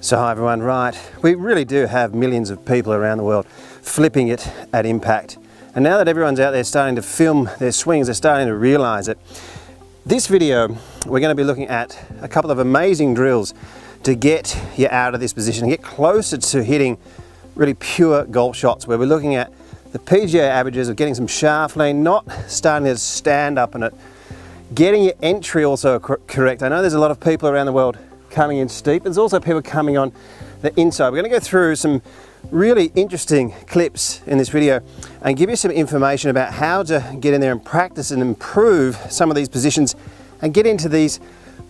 So hi everyone, right, we really do have millions of people around the world flipping it at impact. And now that everyone's out there starting to film their swings, they're starting to realize it. This video, we're going to be looking at a couple of amazing drills to get you out of this position and get closer to hitting really pure golf shots, where we're looking at the PGA averages of getting some shaft lean, not starting to stand up in it, getting your entry also correct. I know there's a lot of people around the world coming in steep. There's also people coming on the inside. We're going to go through some really interesting clips in this video and give you some information about how to get in there and practice and improve some of these positions and get into these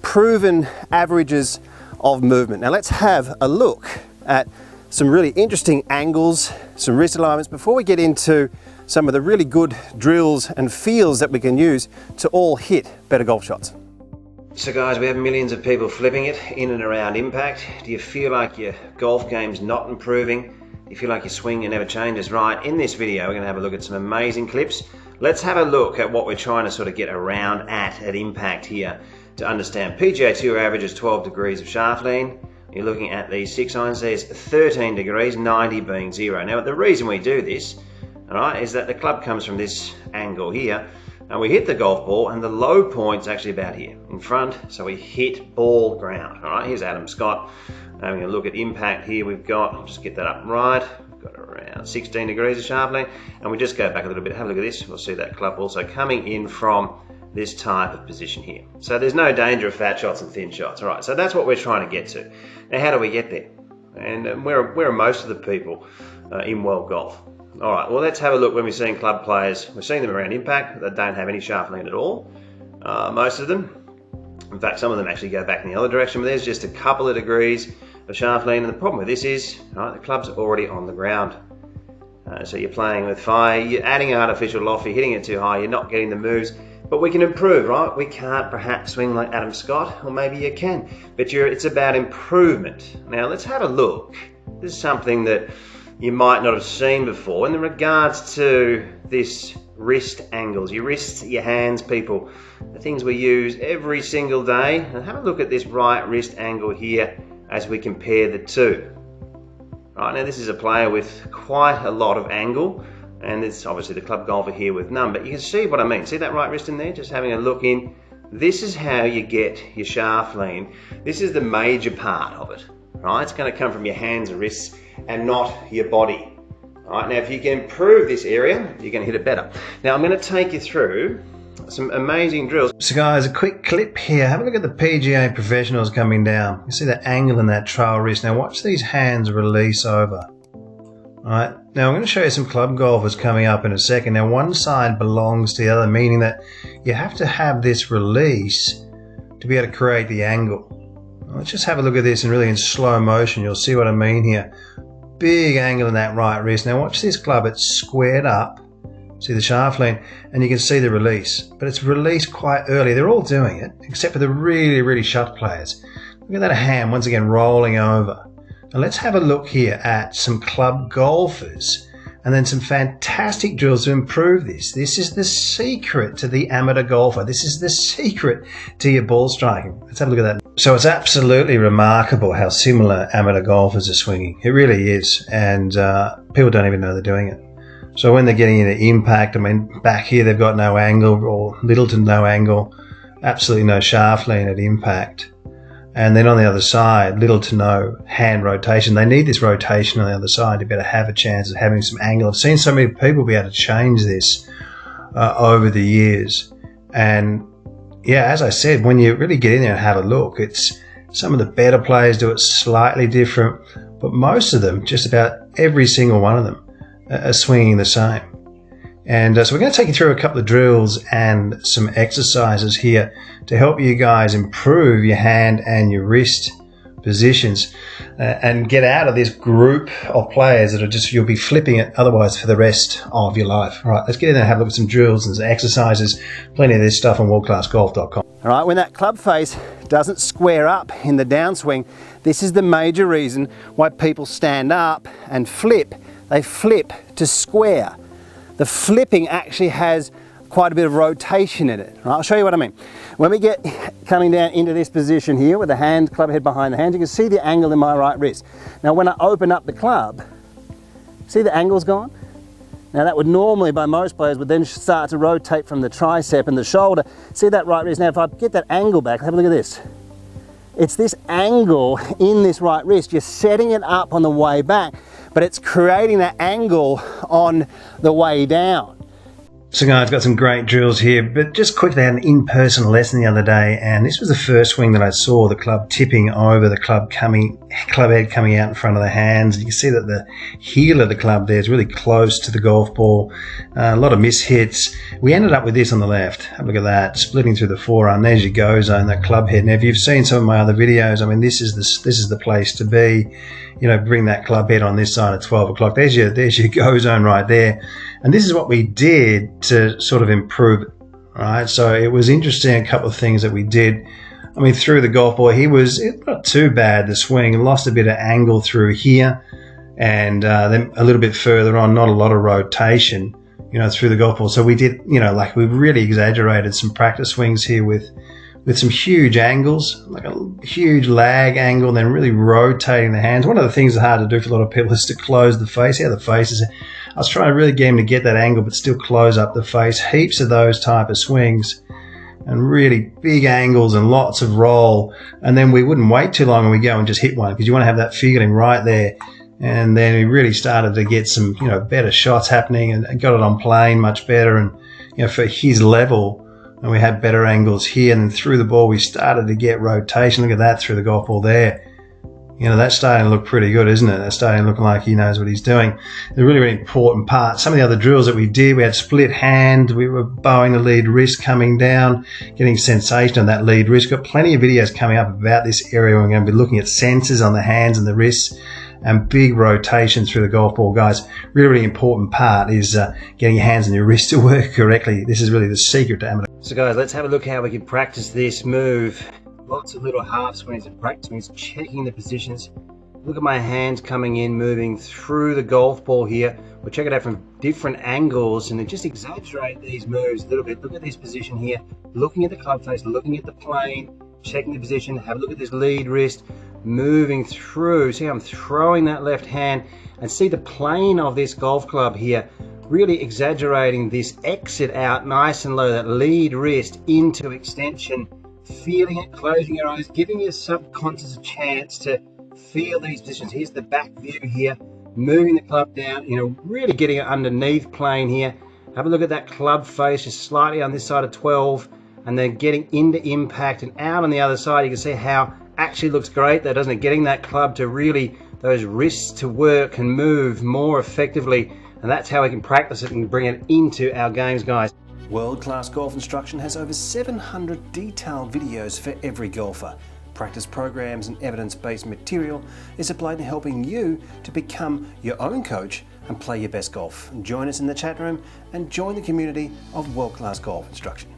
proven averages of movement. Now let's have a look at some really interesting angles, some wrist alignments, before we get into some of the really good drills and feels that we can use to all hit better golf shots. So guys, we have millions of people flipping it in and around impact. Do you feel like your golf game's not improving? Do you feel like your swing never changes? Right, in this video we're going to have a look at some amazing clips. Let's have a look at what we're trying to sort of get around at impact here to understand. PGA Tour average is 12 degrees of shaft lean. You're looking at these 6 irons, there's 13 degrees, 90 being 0. Now the reason we do this, all right, is that the club comes from this angle here, and we hit the golf ball and the low point's actually about here in front, so we hit ball ground. All right, here's Adam Scott having a look at impact here. We've got, I'll just get that up right, we've got around 16 degrees of shaft lean, and we just go back a little bit, have a look at this. We'll see that club also coming in from this type of position here. So there's no danger of fat shots and thin shots. All right, so that's what we're trying to get to. Now how do we get there? And where are most of the people in world golf? All right, well, let's have a look. When we're seeing club players, we're seeing them around impact that don't have any shaft lean at all. Most of them. In fact, some of them actually go back in the other direction, but there's just a couple of degrees of shaft lean. And the problem with this is, all right, the club's already on the ground. So you're playing with fire, you're adding artificial loft, you're hitting it too high, you're not getting the moves. But we can improve, right? We can't perhaps swing like Adam Scott, or maybe you can. But it's about improvement. Now, let's have a look. This is something that you might not have seen before in regards to this wrist angles. Your wrists, your hands, people, the things we use every single day. And have a look at this right wrist angle here as we compare the two. Right, now this is a player with quite a lot of angle, and it's obviously the club golfer here with none, but you can see what I mean. See that right wrist in there? Just having a look in. This is how you get your shaft lean. This is the major part of it. Right? It's going to come from your hands and wrists and not your body. All right, now if you can improve this area, you're going to hit it better. Now I'm going to take you through some amazing drills. So guys, a quick clip here. Have a look at the PGA Professionals coming down. You see that angle in that trail wrist. Now watch these hands release over. All right, now I'm going to show you some club golfers coming up in a second. Now one side belongs to the other, meaning that you have to have this release to be able to create the angle. Let's just have a look at this and really in slow motion. You'll see what I mean here. Big angle in that right wrist. Now watch this club. It's squared up. See the shaft lean, and you can see the release. But it's released quite early. They're all doing it, except for the really, really shot players. Look at that hand, once again, rolling over. Now let's have a look here at some club golfers and then some fantastic drills to improve this. This is the secret to the amateur golfer. This is the secret to your ball striking. Let's have a look at that. So it's absolutely remarkable how similar amateur golfers are swinging. It really is. And people don't even know they're doing it. So when they're getting into impact, I mean, back here they've got no angle or little to no angle, absolutely no shaft lean at impact. And then on the other side, little to no hand rotation. They need this rotation on the other side to be able to have a chance of having some angle. I've seen so many people be able to change this over the years. And yeah, as I said, when you really get in there and have a look, it's some of the better players do it slightly different, but most of them, just about every single one of them, are swinging the same. And so we're going to take you through a couple of drills and some exercises here to help you guys improve your hand and your wrist positions and get out of this group of players that are just, you'll be flipping it otherwise for the rest of your life. All right, let's get in there and have a look at some drills and some exercises. Plenty of this stuff on WorldClassGolf.com. All right, when that club face doesn't square up in the downswing, this is the major reason why people stand up and flip. They flip to square. The flipping actually has quite a bit of rotation in it. Right? I'll show you what I mean. When we get coming down into this position here with the hand, club head behind the hand, you can see the angle in my right wrist. Now when I open up the club, see the angle's gone? Now that would normally, by most players, would then start to rotate from the tricep and the shoulder. See that right wrist? Now if I get that angle back, have a look at this. It's this angle in this right wrist. You're setting it up on the way back, but it's creating that angle on the way down. So guys, I've got some great drills here, but just quickly, I had an in-person lesson the other day, and this was the first swing that I saw the club tipping over the club head coming out in front of the hands. You can see that the heel of the club there is really close to the golf ball. A lot of mishits. We ended up with this on the left. Have a look at that, splitting through the forearm. There's your go zone, that club head. Now, if you've seen some of my other videos, I mean, this is the place to be. You know, bring that club head on this side at 12 o'clock. There's your go zone right there. And this is what we did to sort of improve it, right? So it was interesting, a couple of things that we did. I mean, through the golf ball, it's not too bad, the swing. Lost a bit of angle through here, and then a little bit further on, not a lot of rotation, you know, through the golf ball. So we did, you know, like we really exaggerated some practice swings here with some huge angles, like a huge lag angle, and then really rotating the hands. One of the things that's hard to do for a lot of people is to close the face. How the face is. I was trying to really get him to get that angle, but still close up the face. Heaps of those type of swings, and really big angles and lots of roll. And then we wouldn't wait too long and we go and just hit one, because you want to have that feeling right there. And then we really started to get some, you know, better shots happening, and got it on plane much better. And, you know, for his level, and we had better angles here, and then through the ball we started to get rotation. Look at that through the golf ball there. You know, that's starting to look pretty good, isn't it? That's starting to look like he knows what he's doing. The really, really important part, some of the other drills that we did, we had split hand, we were bowing the lead wrist coming down, getting sensation on that lead wrist. Got plenty of videos coming up about this area. We're going to be looking at sensors on the hands and the wrists, and big rotation through the golf ball, guys. Really, really important part is getting your hands and your wrists to work correctly. This is really the secret to amateur. So guys, let's have a look how we can practice this move. Lots of little half swings and practice swings, checking the positions. Look at my hands coming in, moving through the golf ball here. We'll check it out from different angles, and then just exaggerate these moves a little bit. Look at this position here, looking at the club face, looking at the plane, checking the position. Have a look at this lead wrist, moving through. See how I'm throwing that left hand, and see the plane of this golf club here, really exaggerating this exit out nice and low, that lead wrist into extension. Feeling it, closing your eyes, giving your subconscious a chance to feel these positions. Here's the back view here, moving the club down, you know, really getting it underneath plane here. Have a look at that club face, just slightly on this side of 12, and then getting into impact and out on the other side. You can see how actually looks great there, doesn't it? Getting that club to really, those wrists to work and move more effectively, and that's how we can practice it and bring it into our games, guys. World Class Golf Instruction has over 700 detailed videos for every golfer. Practice programs and evidence-based material is applied to helping you to become your own coach and play your best golf. Join us in the chat room and join the community of World Class Golf Instruction.